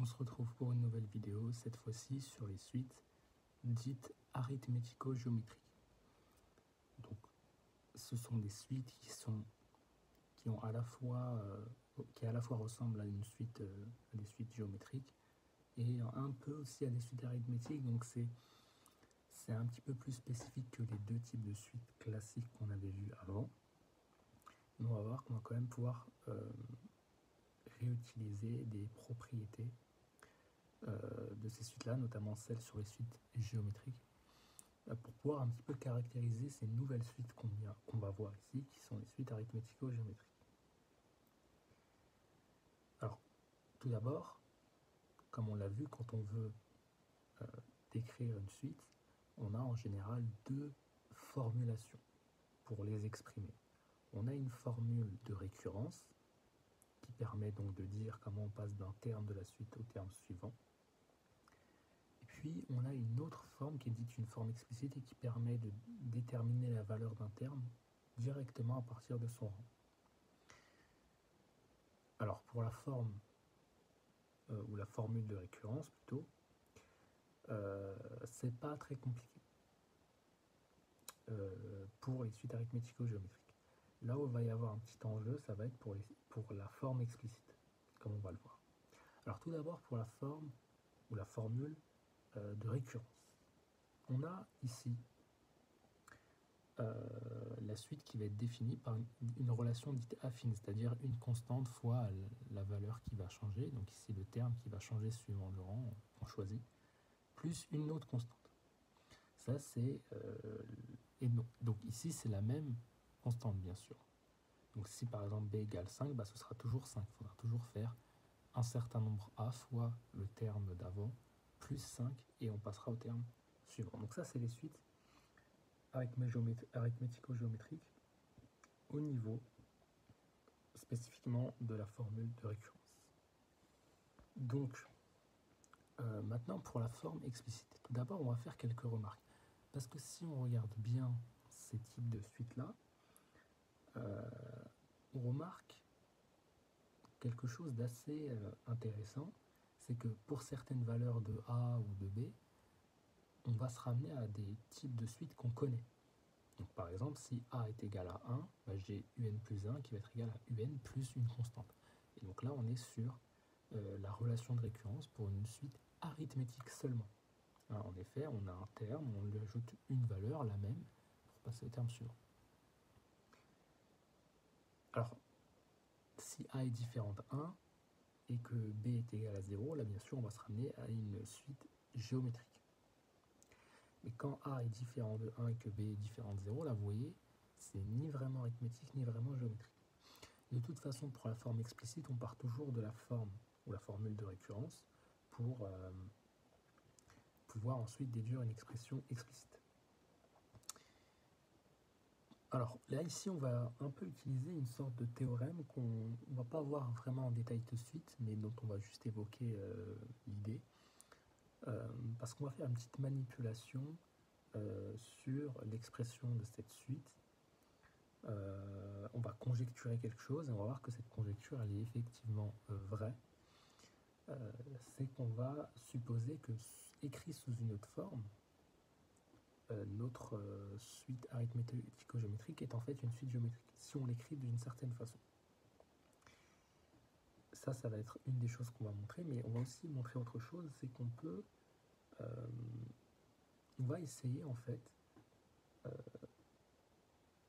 On se retrouve pour une nouvelle vidéo, cette fois-ci sur les suites dites arithmético-géométriques. Donc, ce sont des suites qui ont à la fois ressemblent à une suite, à des suites géométriques et un peu aussi à des suites arithmétiques. Donc c'est un petit peu plus spécifique que les deux types de suites classiques qu'on avait vus avant. Mais on va voir qu'on va quand même pouvoir réutiliser des propriétés de ces suites-là, notamment celles sur les suites géométriques, pour pouvoir un petit peu caractériser ces nouvelles suites qu'on va voir ici, qui sont les suites arithmético-géométriques. Alors, tout d'abord, comme on l'a vu, quand on veut décrire une suite, on a en général deux formulations pour les exprimer. On a une formule de récurrence, qui permet donc de dire comment on passe d'un terme de la suite au terme suivant. Et puis on a une autre forme qui est dite une forme explicite et qui permet de déterminer la valeur d'un terme directement à partir de son rang. Alors pour la forme, ou la formule de récurrence plutôt, c'est pas très compliqué pour les suites arithmético-géométriques. Là où il va y avoir un petit enjeu, ça va être pour la forme explicite, comme on va le voir. Alors tout d'abord pour la forme ou la formule de récurrence. On a ici la suite qui va être définie par une relation dite affine, c'est-à-dire une constante fois la valeur qui va changer, donc ici le terme qui va changer suivant le rang qu'on choisit, plus une autre constante. Ça c'est... donc ici c'est la même constante bien sûr. Donc si par exemple b égale 5, ce sera toujours 5. Il faudra toujours faire un certain nombre a fois le terme d'avant, plus 5, et on passera au terme suivant. Donc ça c'est les suites arithmético-géométriques au niveau spécifiquement de la formule de récurrence. Donc maintenant pour la forme explicite. Tout d'abord on va faire quelques remarques. Parce que si on regarde bien ces types de suites-là, on remarque quelque chose d'assez intéressant, c'est que pour certaines valeurs de A ou de B, on va se ramener à des types de suites qu'on connaît. Donc par exemple, si A est égal à 1, j'ai UN plus 1 qui va être égal à UN plus une constante. Et donc là, on est sur la relation de récurrence pour une suite arithmétique seulement. En effet, on a un terme, on lui ajoute une valeur, la même, pour passer au terme suivant. Alors, si A est différent de 1 et que B est égal à 0, là bien sûr, on va se ramener à une suite géométrique. Mais quand A est différent de 1 et que B est différent de 0, là vous voyez, c'est ni vraiment arithmétique ni vraiment géométrique. De toute façon, pour la forme explicite, on part toujours de la forme ou la formule de récurrence pour pouvoir ensuite déduire une expression explicite. Alors là, ici, on va un peu utiliser une sorte de théorème qu'on ne va pas voir vraiment en détail tout de suite, mais dont on va juste évoquer l'idée. Parce qu'on va faire une petite manipulation sur l'expression de cette suite. On va conjecturer quelque chose et on va voir que cette conjecture elle est effectivement vraie. C'est qu'on va supposer que, écrit sous une autre forme, notre suite arithmético-géométrique est en fait une suite géométrique, si on l'écrit d'une certaine façon. Ça va être une des choses qu'on va montrer, mais on va aussi montrer autre chose, c'est qu'on peut... on va essayer en fait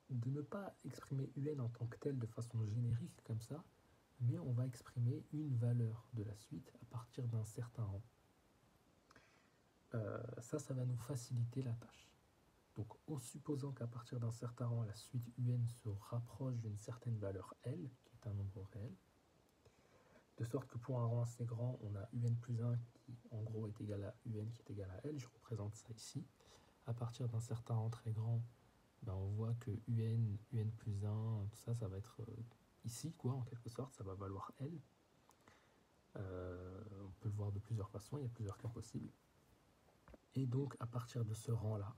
de ne pas exprimer UN en tant que tel de façon générique comme ça, mais on va exprimer une valeur de la suite à partir d'un certain rang. Ça va nous faciliter la tâche. Donc en supposant qu'à partir d'un certain rang, la suite UN se rapproche d'une certaine valeur L, qui est un nombre réel, de sorte que pour un rang assez grand, on a UN plus 1 qui en gros est égal à UN qui est égal à L, je représente ça ici. À partir d'un certain rang très grand, on voit que UN plus 1, tout ça, ça va être ici, quoi, en quelque sorte, ça va valoir L. On peut le voir de plusieurs façons, il y a plusieurs cas possibles. Et donc, à partir de ce rang-là,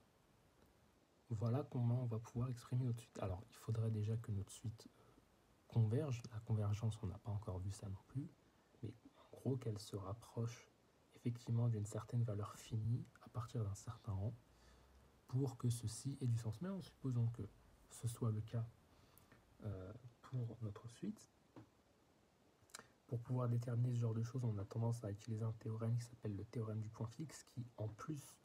voilà comment on va pouvoir exprimer notre suite. Alors, il faudrait déjà que notre suite converge. La convergence, on n'a pas encore vu ça non plus. Mais en gros qu'elle se rapproche effectivement d'une certaine valeur finie à partir d'un certain rang pour que ceci ait du sens. Mais en supposant que ce soit le cas pour notre suite, pour pouvoir déterminer ce genre de choses, on a tendance à utiliser un théorème qui s'appelle le théorème du point fixe, qui, en plus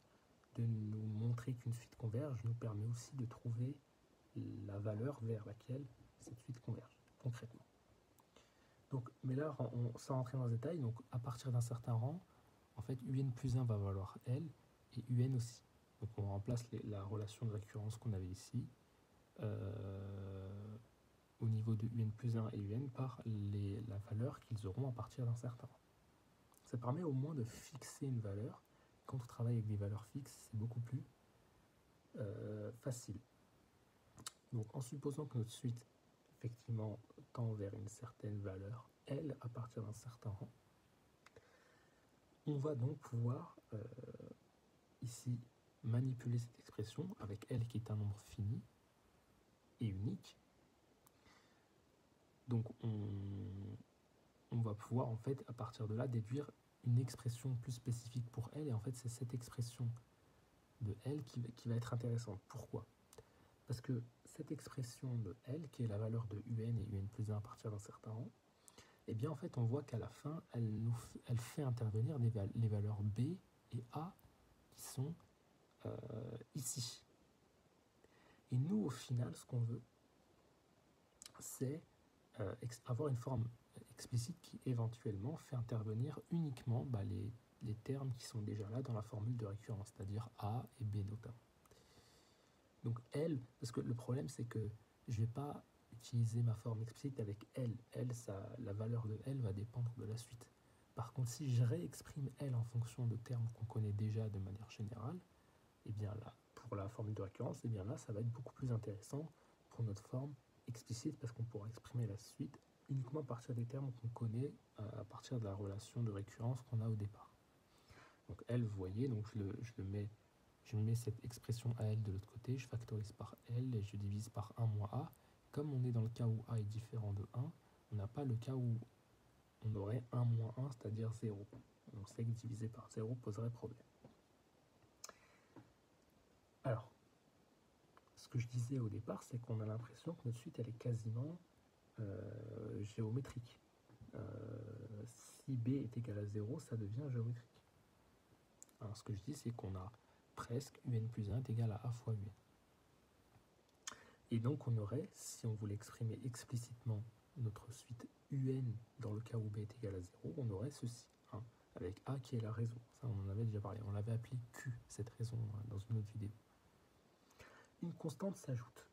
de nous montrer qu'une suite converge, nous permet aussi de trouver la valeur vers laquelle cette suite converge, concrètement. Donc, mais là, sans rentrer dans le détail, donc à partir d'un certain rang, en fait, un plus 1 va valoir L et un aussi. Donc on remplace la relation de récurrence qu'on avait ici au niveau de un plus 1 et un par la valeur qu'ils auront à partir d'un certain rang. Ça permet au moins de fixer une valeur. Quand on travaille avec des valeurs fixes, c'est beaucoup plus facile. Donc en supposant que notre suite effectivement tend vers une certaine valeur L à partir d'un certain rang, on va donc pouvoir ici manipuler cette expression avec L qui est un nombre fini et unique. Donc on va pouvoir en fait à partir de là déduire une expression plus spécifique pour L, et en fait c'est cette expression de L qui va être intéressante. Pourquoi? Parce que cette expression de L, qui est la valeur de un et un plus 1 à partir d'un certain rang, eh bien en fait on voit qu'à la fin elle fait intervenir les valeurs B et A qui sont ici. Et nous au final ce qu'on veut c'est avoir une forme explicite qui éventuellement fait intervenir uniquement les termes qui sont déjà là dans la formule de récurrence, c'est-à-dire A et B notamment. Donc L, parce que le problème c'est que je ne vais pas utiliser ma forme explicite avec L. La valeur de L va dépendre de la suite. Par contre, si je réexprime L en fonction de termes qu'on connaît déjà de manière générale, et bien là, pour la formule de récurrence, et bien là, ça va être beaucoup plus intéressant pour notre forme explicite parce qu'on pourra exprimer la suite uniquement à partir des termes qu'on connaît, à partir de la relation de récurrence qu'on a au départ. Donc L, vous voyez, donc je mets cette expression AL de l'autre côté, je factorise par L et je divise par 1 moins A. Comme on est dans le cas où A est différent de 1, on n'a pas le cas où on aurait 1 moins 1, c'est-à-dire 0. On sait que diviser par 0 poserait problème. Alors, ce que je disais au départ, c'est qu'on a l'impression que notre suite, elle est quasiment géométrique. Si B est égal à 0, ça devient géométrique. Alors, ce que je dis, c'est qu'on a presque un plus 1 est égal à A fois un. Et donc, on aurait, si on voulait exprimer explicitement notre suite un dans le cas où B est égal à 0, on aurait ceci, hein, avec A qui est la raison. Ça, on en avait déjà parlé. On l'avait appelé Q, cette raison, dans une autre vidéo. Une constante s'ajoute.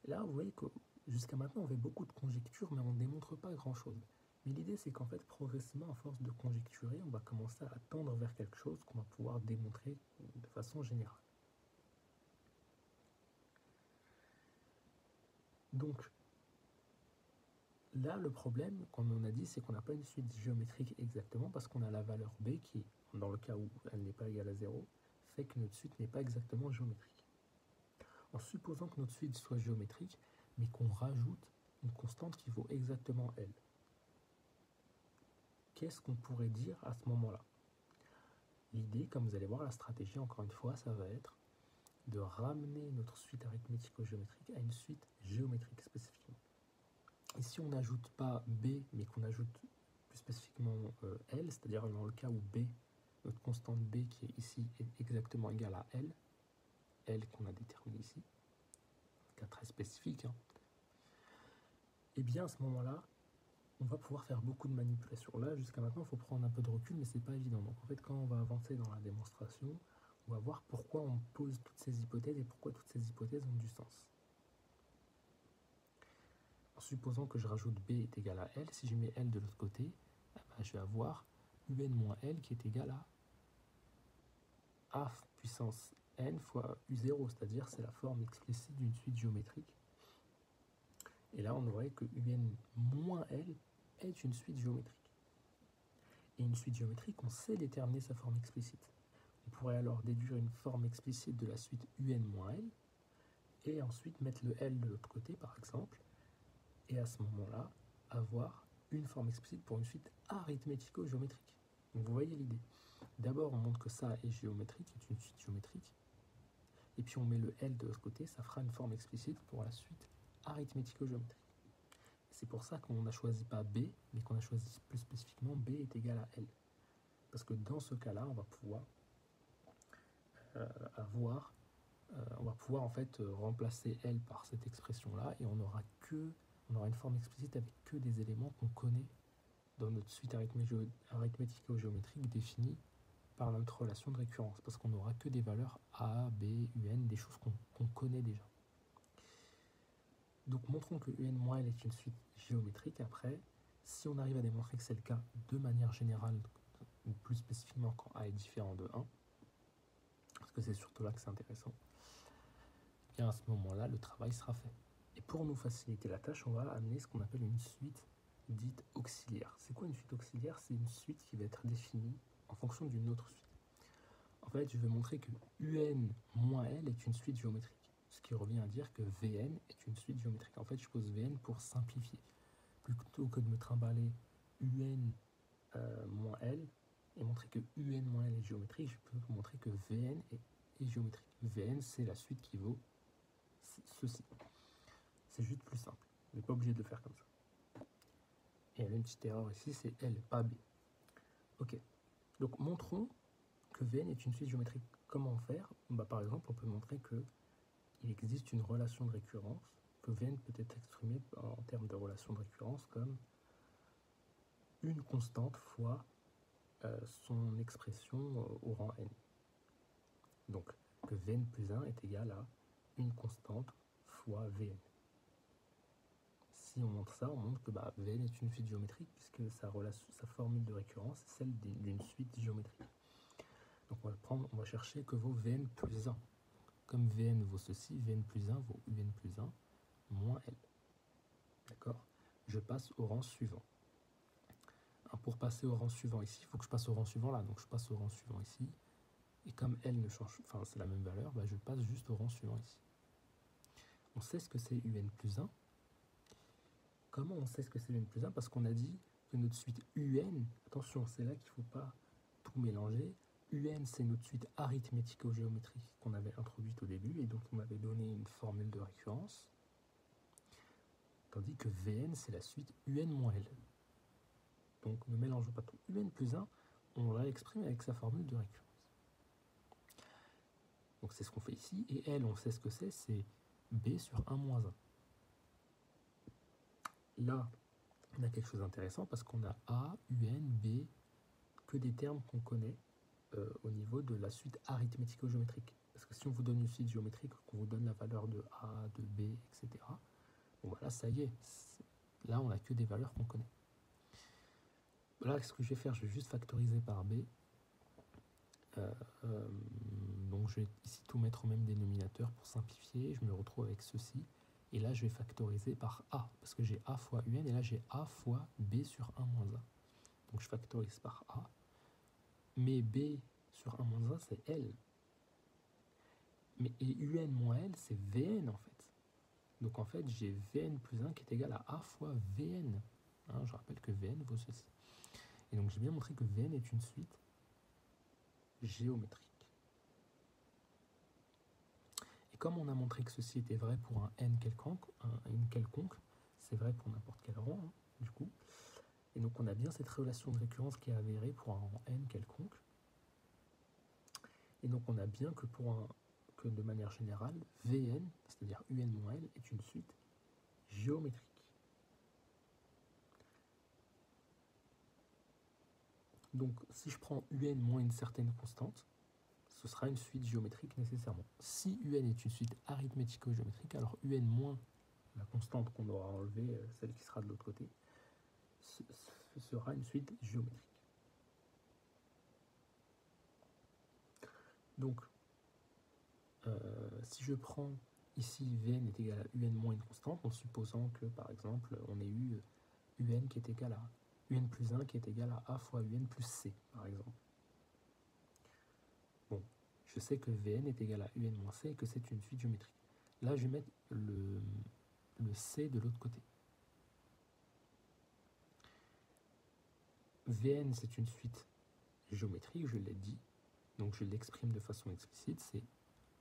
Là, vous voyez que jusqu'à maintenant, on fait beaucoup de conjectures, mais on ne démontre pas grand-chose. Mais l'idée, c'est qu'en fait, progressivement, à force de conjecturer, on va commencer à tendre vers quelque chose qu'on va pouvoir démontrer de façon générale. Donc, là, le problème, comme on a dit, c'est qu'on n'a pas une suite géométrique exactement, parce qu'on a la valeur B qui, dans le cas où elle n'est pas égale à 0, fait que notre suite n'est pas exactement géométrique. En supposant que notre suite soit géométrique, mais qu'on rajoute une constante qui vaut exactement L. Qu'est-ce qu'on pourrait dire à ce moment-là? L'idée, comme vous allez voir, la stratégie, encore une fois, ça va être de ramener notre suite arithmético-géométrique à une suite géométrique spécifiquement. Et si on n'ajoute pas B, mais qu'on ajoute plus spécifiquement L, c'est-à-dire dans le cas où B, notre constante B qui est ici est exactement égale à L qu'on a déterminé ici, un cas très spécifique, hein, et bien à ce moment-là, on va pouvoir faire beaucoup de manipulations. Là, jusqu'à maintenant, il faut prendre un peu de recul, mais c'est pas évident. Donc en fait, quand on va avancer dans la démonstration, on va voir pourquoi on pose toutes ces hypothèses et pourquoi toutes ces hypothèses ont du sens. En supposant que je rajoute B est égal à L, si je mets L de l'autre côté, je vais avoir un moins L qui est égal à A puissance n fois U0, c'est-à-dire c'est la forme explicite d'une suite géométrique. Et là, on aurait que un moins L est une suite géométrique. Et une suite géométrique, on sait déterminer sa forme explicite. On pourrait alors déduire une forme explicite de la suite un moins L, et ensuite mettre le L de l'autre côté, par exemple, et à ce moment-là, avoir une forme explicite pour une suite arithmético-géométrique. Donc vous voyez l'idée. D'abord, on montre que ça est géométrique, est une suite géométrique. Et puis on met le L de l'autre côté, ça fera une forme explicite pour la suite arithmético-géométrique. C'est pour ça qu'on n'a choisi pas B, mais qu'on a choisi plus spécifiquement B est égal à L. Parce que dans ce cas-là, on va pouvoir en fait remplacer L par cette expression-là et on aura une forme explicite avec que des éléments qu'on connaît dans notre suite arithmético-géométrique définie par notre relation de récurrence, parce qu'on n'aura que des valeurs A, B, UN, des choses qu'on connaît déjà. Donc montrons que UN-L est une suite géométrique. Après, si on arrive à démontrer que c'est le cas de manière générale, ou plus spécifiquement quand A est différent de 1, parce que c'est surtout là que c'est intéressant, et à ce moment-là, le travail sera fait. Et pour nous faciliter la tâche, on va amener ce qu'on appelle une suite dite auxiliaire. C'est quoi une suite auxiliaire? C'est une suite qui va être définie en fonction d'une autre suite. En fait, je vais montrer que UN moins L est une suite géométrique, ce qui revient à dire que Vn est une suite géométrique. En fait, je pose Vn pour simplifier. Plutôt que de me trimballer UN moins L et montrer que UN moins L est géométrique, je peux montrer que Vn est géométrique. Vn, c'est la suite qui vaut ceci. C'est juste plus simple. On n'est pas obligé de le faire comme ça. Et il y a une petite erreur ici, c'est L, pas B. Ok. Donc montrons que Vn est une suite géométrique. Comment faire? Par exemple, on peut montrer qu'il existe une relation de récurrence, que Vn peut être exprimée en termes de relation de récurrence comme une constante fois son expression au rang n. Donc que Vn plus 1 est égal à une constante fois Vn. Si on montre ça, on montre que Vn est une suite géométrique puisque sa formule de récurrence est celle d'une suite géométrique. Donc on va chercher que vaut Vn plus 1. Comme Vn vaut ceci, Vn plus 1 vaut Un plus 1 moins L. D'accord? Je passe au rang suivant. Pour passer au rang suivant ici, il faut que je passe au rang suivant là. Donc je passe au rang suivant ici. Et comme L ne change, enfin c'est la même valeur, je passe juste au rang suivant ici. On sait ce que c'est Un plus 1. Comment on sait ce que c'est Un plus 1? Parce qu'on a dit que notre suite UN, attention, c'est là qu'il ne faut pas tout mélanger. UN, c'est notre suite arithmético-géométrique qu'on avait introduite au début et dont on avait donné une formule de récurrence. Tandis que Vn, c'est la suite UN moins L. Donc ne mélangeons pas tout. UN plus 1, on l'a exprimé avec sa formule de récurrence. Donc c'est ce qu'on fait ici. Et L, on sait ce que c'est B sur 1 moins 1. Là, on a quelque chose d'intéressant parce qu'on a A, UN, B, que des termes qu'on connaît au niveau de la suite arithmético-géométrique. Parce que si on vous donne une suite géométrique, qu'on vous donne la valeur de A, de B, etc., bon voilà, ça y est. Là, on n'a que des valeurs qu'on connaît. Là, ce que je vais faire, je vais juste factoriser par B. Donc je vais ici tout mettre au même dénominateur pour simplifier. Je me retrouve avec ceci. Et là, je vais factoriser par A, parce que j'ai A fois UN, et là, j'ai A fois B sur 1 moins 1. Donc je factorise par A. Mais B sur 1 moins 1, c'est L. Et UN moins L, c'est Vn en fait. Donc en fait, j'ai Vn plus 1 qui est égal à A fois Vn. Je rappelle que Vn vaut ceci. Et donc j'ai bien montré que Vn est une suite géométrique. Et comme on a montré que ceci était vrai pour un n quelconque, c'est vrai pour n'importe quel rang, du coup. Et donc on a bien cette relation de récurrence qui est avérée pour un rang n quelconque. Et donc on a bien que que de manière générale, Vn, c'est-à-dire Un moins L, est une suite géométrique. Donc si je prends Un moins une certaine constante, ce sera une suite géométrique nécessairement. Si Un est une suite arithmético-géométrique, alors Un moins la constante qu'on aura enlevée, celle qui sera de l'autre côté, ce sera une suite géométrique. Donc, si je prends ici Vn est égal à Un moins une constante, en supposant que, par exemple, on ait eu Un qui est égal à Un plus 1 qui est égal à A fois Un plus C, par exemple. Bon, je sais que Vn est égal à Un moins C et que c'est une suite géométrique. Là, je vais mettre le C de l'autre côté. Vn, c'est une suite géométrique, je l'ai dit. Donc je l'exprime de façon explicite, c'est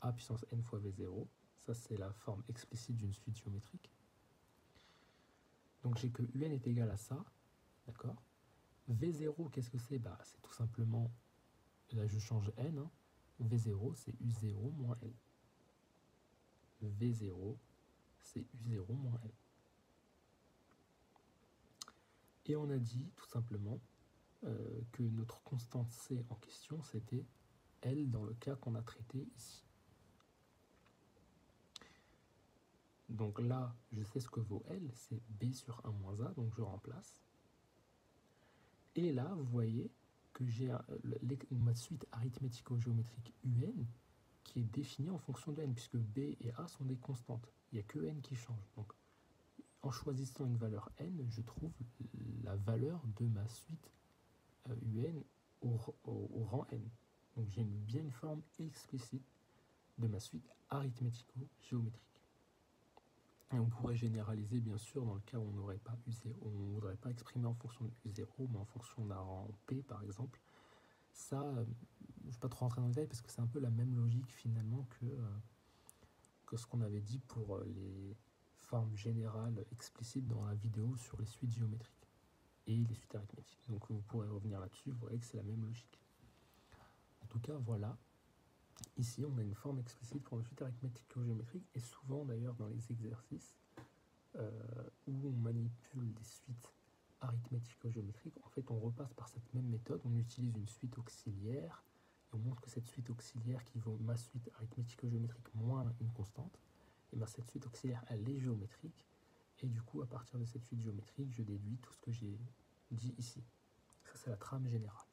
a puissance n fois v0. Ça, c'est la forme explicite d'une suite géométrique. Donc j'ai que un est égal à ça, d'accord? V0, qu'est-ce que c'est? Bah, c'est tout simplement, là je change n, hein. V0, c'est U0 moins L. V0, c'est U0 moins L. Et on a dit tout simplement que notre constante C en question, c'était L dans le cas qu'on a traité ici. Donc là, je sais ce que vaut L, c'est B sur 1 moins A, donc je remplace. Et là, vous voyez que j'ai ma suite arithmético-géométrique UN qui est définie en fonction de n, puisque B et A sont des constantes. Il n'y a que n qui change. Donc, en choisissant une valeur n, je trouve la valeur de ma suite UN au rang n. Donc, j'ai bien une forme explicite de ma suite arithmético-géométrique. Et on pourrait généraliser, bien sûr, dans le cas où on n'aurait pas U0, on ne voudrait pas exprimer en fonction de U0, mais en fonction d'un rang P, par exemple. Ça, je ne vais pas trop rentrer dans le détail parce que c'est un peu la même logique finalement que ce qu'on avait dit pour les formes générales explicites dans la vidéo sur les suites géométriques et les suites arithmétiques. Donc vous pourrez revenir là-dessus, vous voyez que c'est la même logique. En tout cas, voilà. Ici, on a une forme explicite pour une suite arithmético-géométrique et souvent d'ailleurs dans les exercices où on manipule des suites arithmético-géométriques, en fait on repasse par cette même méthode, on utilise une suite auxiliaire et on montre que cette suite auxiliaire qui vaut ma suite arithmético-géométrique moins une constante, et bien cette suite auxiliaire elle est géométrique et du coup à partir de cette suite géométrique je déduis tout ce que j'ai dit ici. Ça c'est la trame générale.